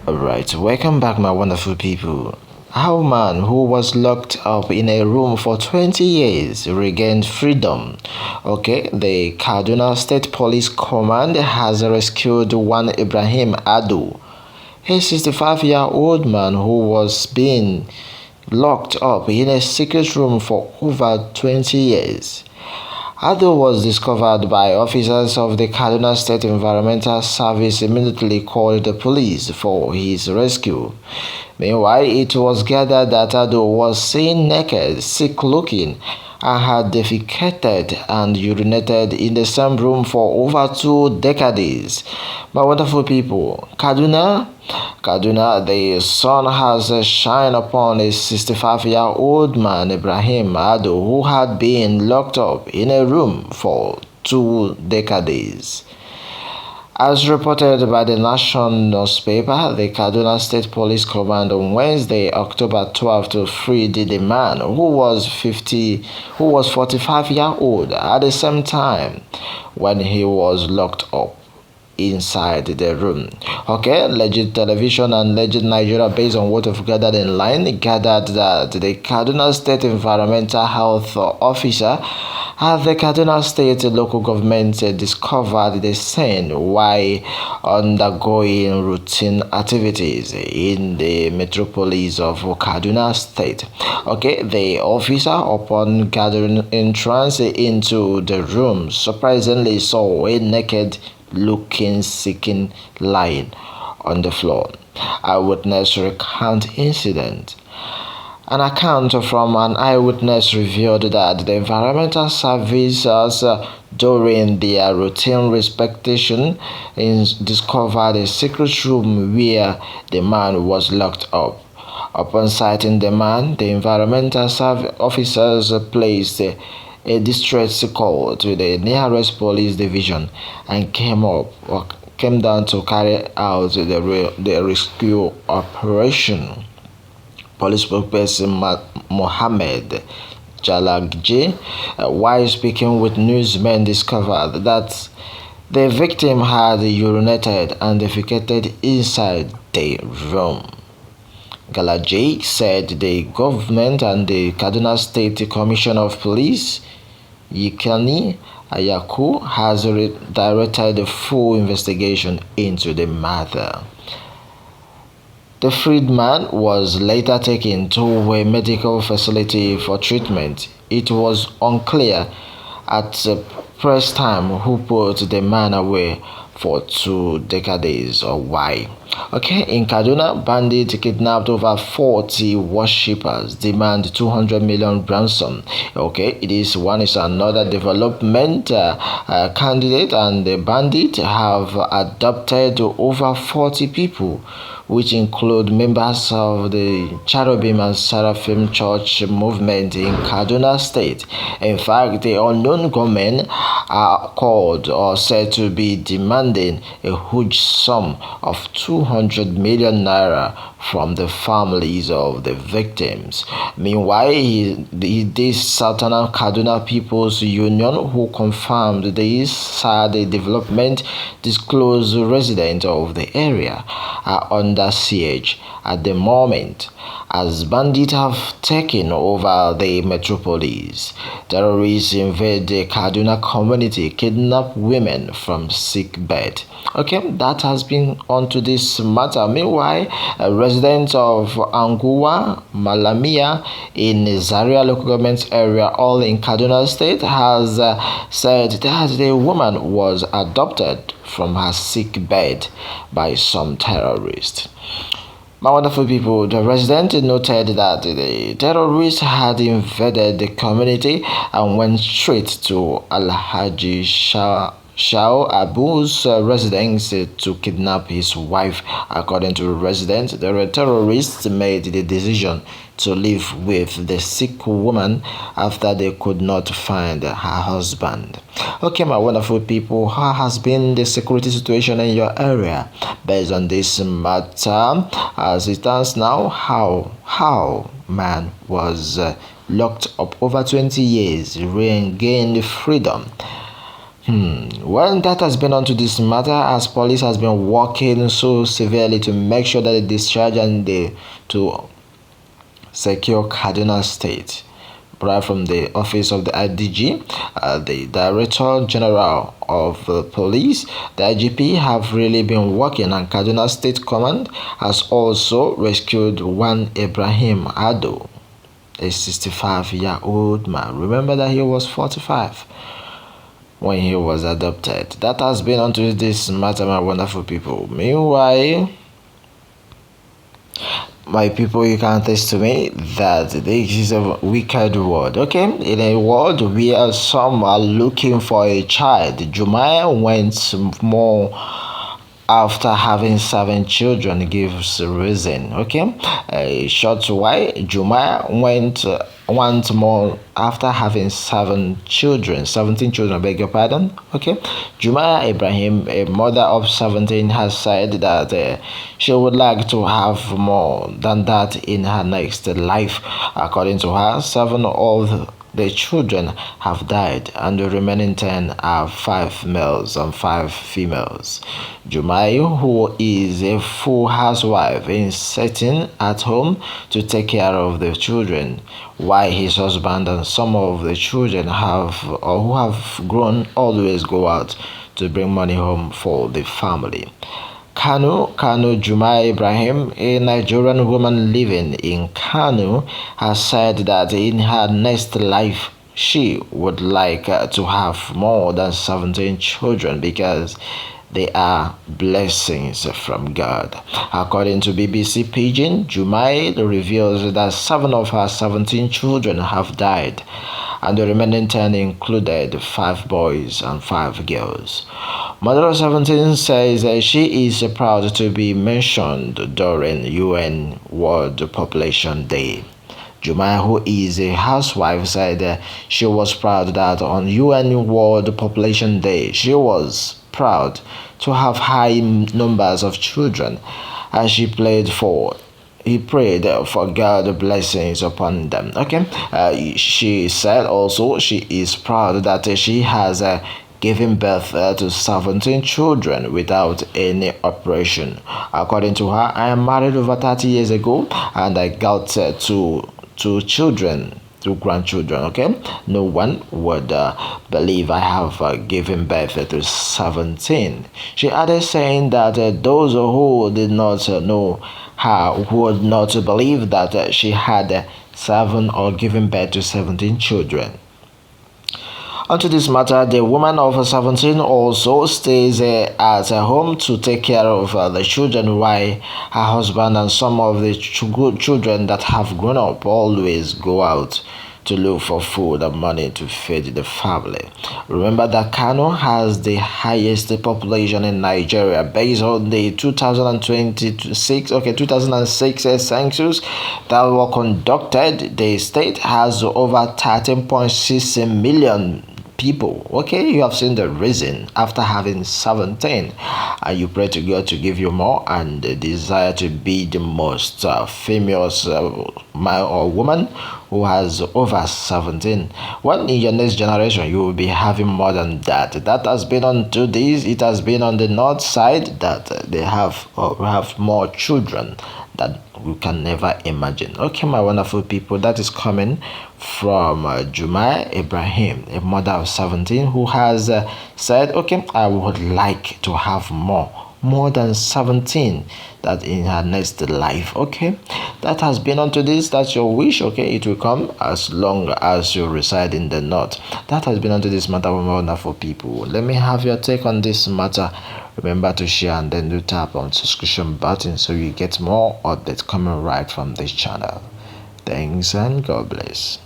Alright, welcome back, my wonderful people. How a man who was locked up in a room for 20 years regained freedom. Okay, the Kaduna State Police Command has rescued one Ibrahim Adu, a 65-year-old man who was being locked up in a secret room for over 20 years. Ado was discovered by officers of the Kaduna State Environmental Service immediately called the police for his rescue. Meanwhile, it was gathered that Ado was seen naked, sick-looking, and had defecated and urinated in the same room for over 2 decades. My wonderful people, Kaduna, the sun has shined upon a 65-year-old man, Ibrahim Ado, who had been locked up in a room for 2 decades. As reported by the Nation newspaper, the Kaduna State Police Command on Wednesday, October 12, freed the man who was 45-year-old at the same time when he was locked up inside the room. Okay, Legit Television and Legit Nigeria, based on what we've gathered in line, gathered that the Kaduna State Environmental Health Officer at the Kaduna State local government discovered the scene while undergoing routine activities in the metropolis of Kaduna State. Okay, the officer, upon gathering entrance into the room, surprisingly saw a naked looking seeking lying on the floor. Eyewitness recount incident. An account from an eyewitness revealed that the environmental services during their routine inspection discovered a secret room where the man was locked up. Upon sighting the man, the environmental service officers placed a distress call to the nearest police division and came down to carry out the rescue operation. Police spokesperson Mohammed Jalagji, while speaking with newsmen, discovered that the victim had urinated and defecated inside the room. Galaji said the government and the Kaduna State Commissioner of Police, Yikani Ayaku, has directed a full investigation into the matter. The freed man was later taken to a medical facility for treatment. It was unclear at the press time who put the man away for 2 decades or why. Okay, in Kaduna, bandits kidnapped over 40 worshippers, demand 200 million ransom. Okay, this one is another development candidate, and the bandits have adopted over 40 people, which include members of the Cherubim and Seraphim Church movement in Kaduna State. In fact, the unknown gunmen are called or said to be demanding a huge sum of 200 million naira from the families of the victims. Meanwhile, this Southern Kaduna People's Union, who confirmed this sad development, disclosed residents of the area are under siege at the moment, as bandits have taken over the metropolis. Terrorists invade the Kaduna community, kidnap women from sick bed. Okay, that has been on to this matter. Meanwhile, a resident of Angua, Malamia in Zaria local government area, all in Kaduna State, has said that the woman was adopted from her sick bed by some terrorists. My wonderful people, the resident noted that the terrorists had invaded the community and went straight to Alhaji Shao Abu's residence to kidnap his wife. According to the resident, the terrorists made the decision to live with the sick woman after they could not find her husband. Okay, my wonderful people, how has been the security situation in your area? Based on this matter, as it stands now, how man was locked up over 20 years, regained freedom. Well, that has been onto this matter as police has been working so severely to make sure that they discharge and they to secure Kaduna State. Right from the office of the IDG, the Director General of Police, the IGP have really been working, and Kaduna State Command has also rescued one Ibrahim Ado, a 65-year-old man. Remember that he was 45 when he was adopted. That has been onto this matter, my wonderful people. Meanwhile, my people, you can attest to me that this is a wicked world. Okay, in a world where some are looking for a child, Jumaya went more after having 7 children gives reason. Okay, a short while Jumaya went once more after having 17 children, beg your pardon. Okay, Jumaya Ibrahim, a mother of 17, has said that she would like to have more than that in her next life. According to her, 7 of the children have died, and the remaining 10 are 5 males and 5 females. Jumai, who is a full housewife, is sitting at home to take care of the children, while his husband and some of the children who have grown always go out to bring money home for the family. Kano Jumai Ibrahim, a Nigerian woman living in Kano, has said that in her next life she would like to have more than 17 children because they are blessings from God. According to BBC Pidgin, Jumai reveals that 7 of her 17 children have died, and the remaining 10 included 5 boys and 5 girls. Mother of 17 says she is proud to be mentioned during UN World Population Day. Jumaya, who is a housewife, said she was proud that on UN World Population Day, she was proud to have high numbers of children, and he prayed for God blessings upon them. Okay, she said also she is proud that she has giving birth to 17 children without any operation. According to her, I am married over 30 years ago and I got two children, 2 grandchildren. Okay, no one would believe I have given birth to 17. She added, saying that those who did not know her would not believe that she had 7 or given birth to 17 children. Onto this matter, the woman of 17 also stays at home to take care of the children, while her husband and some of the children that have grown up always go out to look for food and money to feed the family. Remember that Kano has the highest population in Nigeria based on the 2006 census that were conducted. The state has over 13.6 million people. Okay, you have seen the reason after having 17, and you pray to God to give you more and desire to be the most famous man or woman who has over 17. When in your next generation you will be having more than that. That has been on to this. It has been on the north side that they have more children that we can never imagine. Okay, my wonderful people, that is coming from Jumai Ibrahim, a mother of 17, who has said, okay, I would like to have more than 17 that in her next life. Okay, that has been onto this. That's your wish. Okay, it will come as long as you reside in the north. That has been onto this matter, wonderful people. Let me have your take on this matter. Remember to share and then do tap on subscription button so you get more updates coming right from this channel. Thanks and God bless.